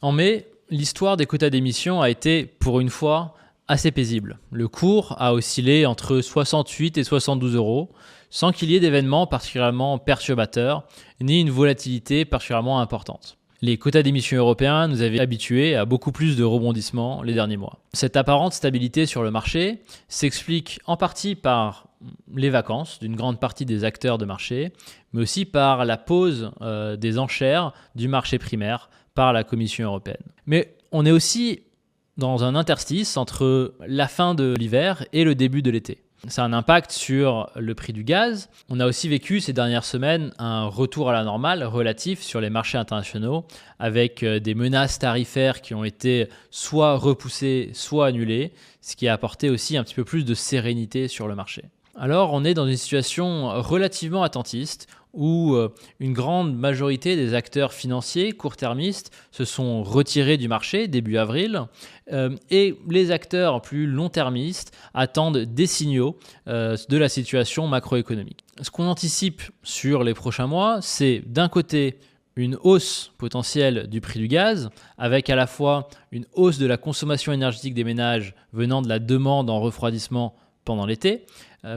En mai, l'histoire des quotas d'émission a été, pour une fois, assez paisible. Le cours a oscillé entre 68 et 72 euros, sans qu'il y ait d'événements particulièrement perturbateurs, ni une volatilité particulièrement importante. Les quotas d'émission européens nous avaient habitués à beaucoup plus de rebondissements les derniers mois. Cette apparente stabilité sur le marché s'explique en partie par les vacances d'une grande partie des acteurs de marché, mais aussi par la pause des enchères du marché primaire par la Commission européenne. Mais on est aussi dans un interstice entre la fin de l'hiver et le début de l'été. Ça a un impact sur le prix du gaz. On a aussi vécu ces dernières semaines un retour à la normale relatif sur les marchés internationaux avec des menaces tarifaires qui ont été soit repoussées, soit annulées, ce qui a apporté aussi un petit peu plus de sérénité sur le marché. Alors on est dans une situation relativement attentiste où une grande majorité des acteurs financiers court-termistes se sont retirés du marché début avril et les acteurs plus long-termistes attendent des signaux de la situation macroéconomique. Ce qu'on anticipe sur les prochains mois, c'est d'un côté une hausse potentielle du prix du gaz, avec à la fois une hausse de la consommation énergétique des ménages venant de la demande en refroidissement pendant l'été,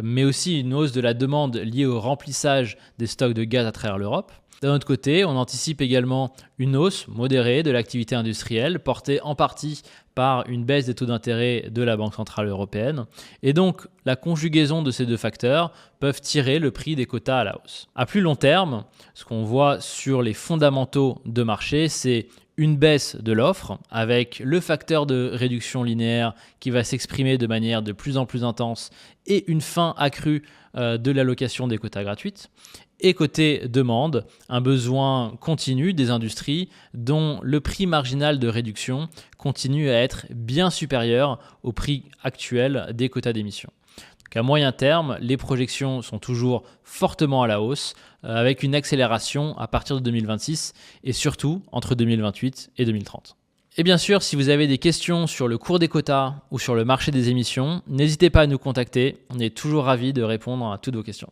mais aussi une hausse de la demande liée au remplissage des stocks de gaz à travers l'Europe. D'un autre côté, on anticipe également une hausse modérée de l'activité industrielle, portée en partie par une baisse des taux d'intérêt de la Banque centrale européenne. Et donc, la conjugaison de ces deux facteurs peuvent tirer le prix des quotas à la hausse. À plus long terme, ce qu'on voit sur les fondamentaux de marché, c'est une baisse de l'offre avec le facteur de réduction linéaire qui va s'exprimer de manière de plus en plus intense et une fin accrue de l'allocation des quotas gratuites. Et côté demande, un besoin continu des industries dont le prix marginal de réduction continue à être bien supérieur au prix actuel des quotas d'émission. Donc à moyen terme, les projections sont toujours fortement à la hausse, avec une accélération à partir de 2026 et surtout entre 2028 et 2030. Et bien sûr, si vous avez des questions sur le cours des quotas ou sur le marché des émissions, n'hésitez pas à nous contacter. On est toujours ravis de répondre à toutes vos questions.